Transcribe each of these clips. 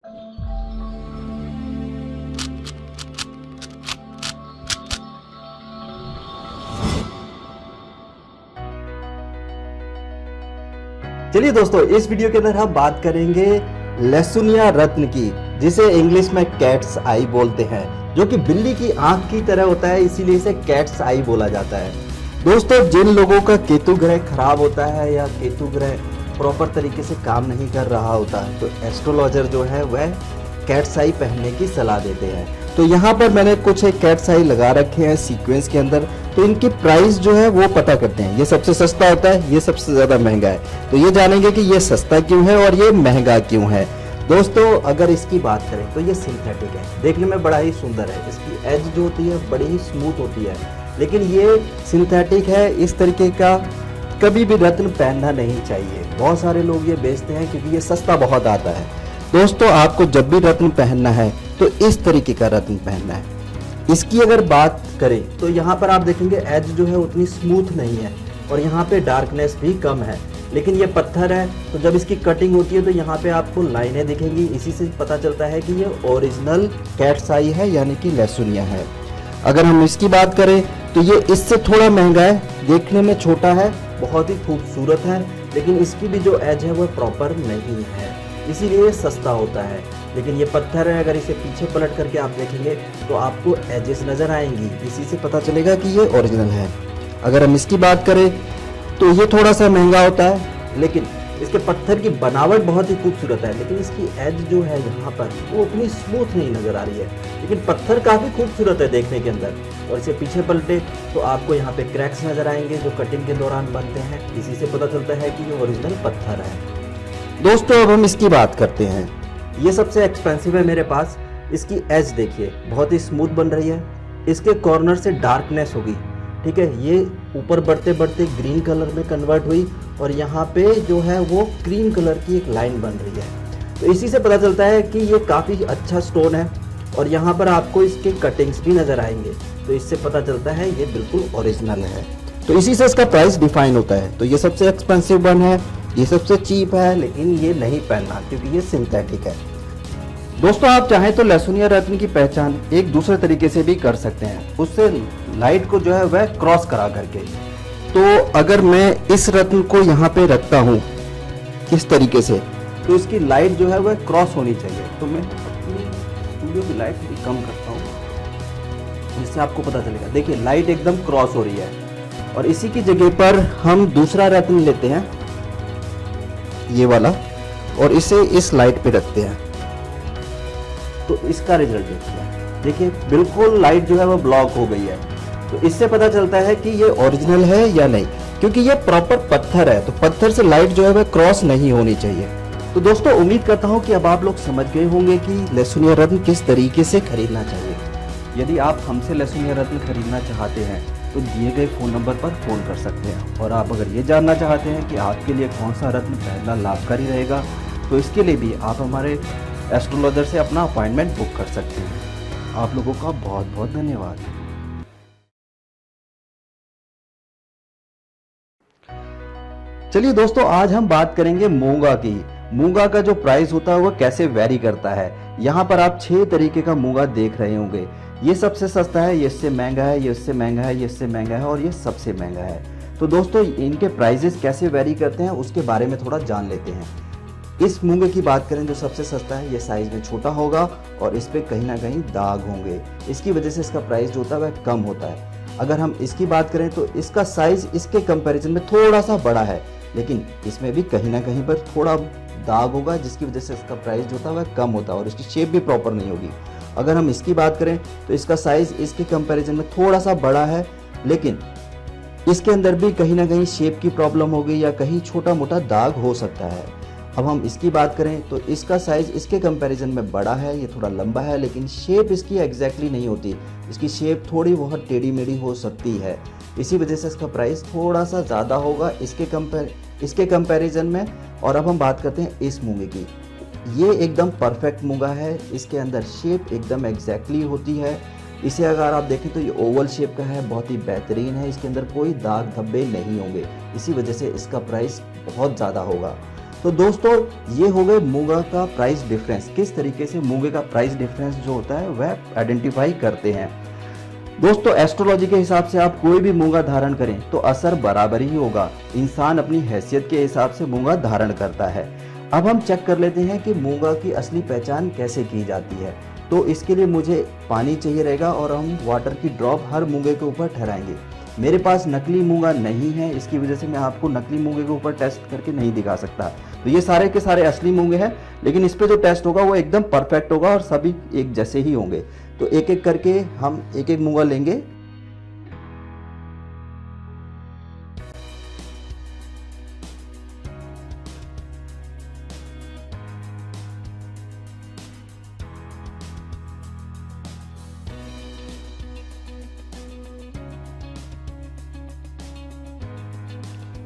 चलिए दोस्तों, इस वीडियो के अंदर हम बात करेंगे लहसुनिया रत्न की, जिसे इंग्लिश में कैट्स आई बोलते हैं, जो कि बिल्ली की आंख की तरह होता है, इसीलिए इसे कैट्स आई बोला जाता है। दोस्तों, जिन लोगों का केतु ग्रह खराब होता है या केतु ग्रह प्रॉपर तरीके से काम नहीं कर रहा होता है, तो एस्ट्रोलॉजर जो है वह कैट्स आई पहनने की सलाह देते हैं। तो यहाँ पर मैंने कुछ एक कैट्स आई लगा रखे हैं सीक्वेंस के अंदर, तो इनकी प्राइस जो है वो पता करते हैं। ये सबसे सस्ता होता है, ये सबसे ज्यादा महंगा है, तो ये जानेंगे कि ये सस्ता क्यों है और ये महंगा क्यों है। दोस्तों, अगर इसकी बात करें तो ये सिंथेटिक है, देखने में बड़ा ही सुंदर है, इसकी एज जो होती है बड़ी ही स्मूथ होती है, लेकिन ये सिंथेटिक है। इस तरीके का कभी भी रत्न पहनना नहीं चाहिए। बहुत सारे लोग ये बेचते हैं क्योंकि ये सस्ता बहुत आता है। दोस्तों, आपको जब भी रत्न पहनना है तो इस तरीके का रत्न पहनना है। इसकी अगर बात करें तो यहाँ पर आप देखेंगे एज जो है उतनी स्मूथ नहीं है और यहाँ पे डार्कनेस भी कम है, लेकिन ये पत्थर है, तो जब इसकी कटिंग होती है तो यहाँ पे आपको लाइनें दिखेंगी। इसी से पता चलता है कि ये ओरिजिनल कैट्स आई है, यानी कि लहसुनिया है। अगर हम इसकी बात करें तो ये इससे थोड़ा महंगा है, देखने में छोटा है, बहुत ही खूबसूरत है, लेकिन इसकी भी जो एज है वह प्रॉपर नहीं है, इसीलिए ये सस्ता होता है। लेकिन ये पत्थर है, अगर इसे पीछे पलट करके आप देखेंगे तो आपको एजेस नजर आएंगी, इसी से पता चलेगा कि ये ओरिजिनल है। अगर हम इसकी बात करें तो ये थोड़ा सा महंगा होता है, लेकिन इसके पत्थर की बनावट बहुत ही खूबसूरत है, लेकिन इसकी एज जो है यहाँ पर वो उतनी स्मूथ नहीं नजर आ रही है, लेकिन पत्थर काफी खूबसूरत है देखने के अंदर। और इसे पीछे पलटे तो आपको यहाँ पे क्रैक्स नजर आएंगे जो कटिंग के दौरान बनते हैं, इसी से पता चलता है कि ये ओरिजिनल पत्थर है। दोस्तों, अब हम इसकी बात करते हैं। ये सबसे एक्सपेंसिव है मेरे पास। इसकी एज देखिए, बहुत ही स्मूथ बन रही है, इसके कॉर्नर से डार्कनेस होगी, ठीक है। ये ऊपर बढ़ते बढ़ते ग्रीन कलर में कन्वर्ट हुई और यहाँ पे जो है वो क्रीम कलर की एक लाइन बन रही है, तो इसी से पता चलता है कि ये काफ़ी अच्छा स्टोन है। और यहाँ पर आपको इसके कटिंग्स भी नज़र आएंगे, तो इससे पता चलता है ये बिल्कुल ओरिजिनल है, तो इसी से इसका प्राइस डिफाइन होता है। तो ये सबसे एक्सपेंसिव वन है, ये सबसे चीप है, लेकिन ये नहीं पहनना क्योंकि ये सिंथेटिक है। दोस्तों, आप चाहें तो लहसुनिया रत्न की पहचान एक दूसरे तरीके से भी कर सकते हैं, उससे लाइट को जो है वह क्रॉस करा करके। तो अगर मैं इस रत्न को यहाँ पे रखता हूँ किस तरीके से, तो इसकी लाइट जो है वह क्रॉस होनी चाहिए। तो मैं अपनी स्टूडियो की लाइट थोड़ी कम करता हूँ, जिससे आपको पता चलेगा। देखिए, लाइट एकदम क्रॉस हो रही है। और इसी की जगह पर हम दूसरा रत्न लेते हैं, ये वाला, और इसे इस लाइट पे रखते हैं, तो इसका रिजल्ट देखिए, बिल्कुल लाइट जो है वो ब्लॉक हो गई है। तो इससे पता चलता है कि ये ओरिजिनल है या नहीं, क्योंकि ये प्रॉपर पत्थर है, तो पत्थर से लाइट जो है वह क्रॉस नहीं होनी चाहिए। तो दोस्तों, उम्मीद करता हूँ कि अब आप लोग समझ गए होंगे कि लहसुनिया रत्न किस तरीके से खरीदना चाहिए। यदि आप हमसे लहसुनिया रत्न खरीदना चाहते हैं तो दिए गए फ़ोन नंबर पर फ़ोन कर सकते हैं। और आप अगर ये जानना चाहते हैं कि आपके लिए कौन सा रत्न पहनना लाभकारी रहेगा, तो इसके लिए भी आप हमारे एस्ट्रोलॉजर से अपना अपॉइंटमेंट बुक कर सकते हैं। आप लोगों का बहुत बहुत धन्यवाद। चलिए दोस्तों, आज हम बात करेंगे मूंगा की। मूंगा का जो प्राइस होता है वह कैसे वेरी करता है। यहाँ पर आप 6 तरीके का मूंगा देख रहे होंगे। ये सबसे सस्ता है, ये इससे महंगा है, ये इससे महंगा है, ये इससे महंगा है और ये सबसे महंगा है। तो दोस्तों, इनके प्राइजेस कैसे वेरी करते हैं उसके बारे में थोड़ा जान लेते हैं। इस मूंगे की बात करें जो सबसे सस्ता है, ये साइज में छोटा होगा और इस पे कहीं ना कहीं दाग होंगे, इसकी वजह से इसका प्राइस जो होता है वह कम होता है। अगर हम इसकी बात करें तो इसका साइज इसके कंपैरिजन में थोड़ा सा बड़ा है, लेकिन इसमें भी कहीं ना कहीं पर थोड़ा दाग होगा, जिसकी वजह से इसका प्राइस जो होता है वह कम होता है और इसकी शेप भी प्रॉपर नहीं होगी। अगर हम इसकी बात करें तो इसका साइज इसके कंपैरिजन में थोड़ा सा बड़ा है, लेकिन इसके अंदर भी कहीं ना कहीं शेप की प्रॉब्लम होगी या कहीं छोटा मोटा दाग हो सकता है। अब हम इसकी बात करें तो इसका साइज इसके कंपैरिजन में बड़ा है, ये थोड़ा लंबा है, लेकिन शेप इसकी एग्जैक्टली नहीं होती, इसकी शेप थोड़ी बहुत टेढ़ी मेढ़ी हो सकती है, इसी वजह से इसका प्राइस थोड़ा सा ज़्यादा होगा इसके कंपैरिजन में। और अब हम बात करते हैं इस मूंगे की। ये एकदम परफेक्ट मूंगा है, इसके अंदर शेप एकदम एग्जैक्टली होती है। इसे अगर आप देखें तो ये ओवल शेप का है, बहुत ही बेहतरीन है, इसके अंदर कोई दाग धब्बे नहीं होंगे, इसी वजह से इसका प्राइस बहुत ज़्यादा होगा। तो दोस्तों ये हो गए मूंगा का प्राइस डिफरेंस, किस तरीके से मूंगे का प्राइस डिफरेंस जो होता है वह आइडेंटिफाई करते हैं। दोस्तों एस्ट्रोलॉजी के हिसाब से आप कोई भी मूंगा धारण करें तो असर बराबर ही होगा। इंसान अपनी हैसियत के हिसाब से मूंगा धारण करता है। अब हम चेक कर लेते हैं कि मूंगा की असली पहचान कैसे की जाती है। तो इसके लिए मुझे पानी चाहिए रहेगा और हम वाटर की ड्रॉप हर मूंगे के ऊपर ठहराएंगे। मेरे पास नकली मूंगा नहीं है, इसकी वजह से मैं आपको नकली मूंगे के ऊपर टेस्ट करके नहीं दिखा सकता। तो ये सारे के सारे असली मूंगे हैं, लेकिन इस पे जो टेस्ट होगा वो एकदम परफेक्ट होगा और सभी एक जैसे ही होंगे। तो एक एक करके हम एक एक मूंगा लेंगे।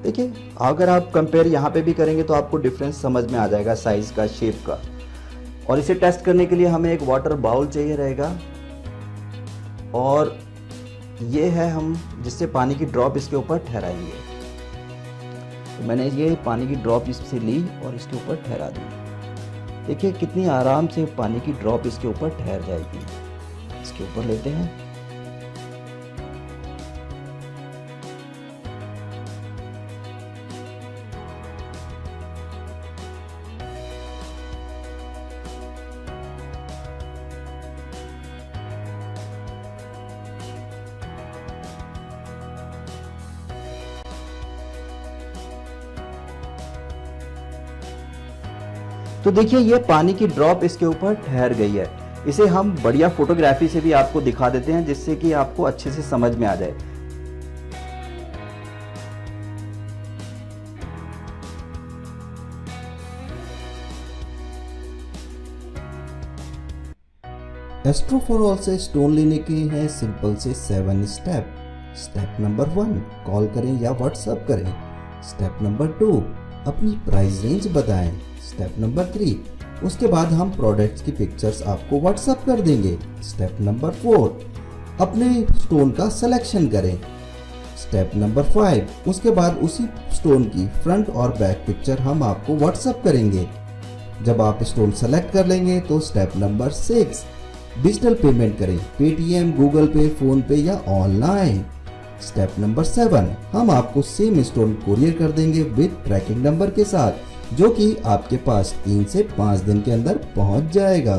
देखिए अगर आप कंपेयर यहाँ पे भी करेंगे तो आपको डिफरेंस समझ में आ जाएगा साइज का, शेप का। और इसे टेस्ट करने के लिए हमें एक वाटर बाउल चाहिए रहेगा और ये है हम जिससे पानी की ड्रॉप इसके ऊपर ठहराएंगे। तो मैंने ये पानी की ड्रॉप इससे ली और इसके ऊपर ठहरा दी। देखिए कितनी आराम से पानी की ड्रॉप इसके ऊपर ठहर जाएगी। इसके ऊपर लेते हैं। तो देखिए ये पानी की ड्रॉप इसके ऊपर ठहर गई है। इसे हम बढ़िया फोटोग्राफी से भी आपको दिखा देते हैं जिससे कि आपको अच्छे से समझ में आ जाए। एस्ट्रोफोरॉल से स्टोन लेने के हैं सिंपल से 7 स्टेप। स्टेप नंबर 1 कॉल करें या व्हाट्सएप करें। स्टेप नंबर 2 अपनी प्राइस रेंज बताएं। स्टेप नंबर 3 उसके बाद हम प्रोडक्ट्स की पिक्चर्स आपको व्हाट्सएप कर देंगे। स्टेप नंबर 4 अपने स्टोन का सिलेक्शन करें। स्टेप नंबर 5 उसके बाद उसी स्टोन की फ्रंट और बैक पिक्चर हम आपको व्हाट्सएप करेंगे। जब आप स्टोन सेलेक्ट कर लेंगे तो स्टेप नंबर 6 डिजिटल पेमेंट करें, पेटीएम, गूगल पे, फोन पे या ऑनलाइन। स्टेप नंबर 7 हम आपको सेम स्टोन कोरियर कर देंगे विद ट्रैकिंग नंबर के साथ, जो कि आपके पास 3 से 5 दिन के अंदर पहुंच जाएगा।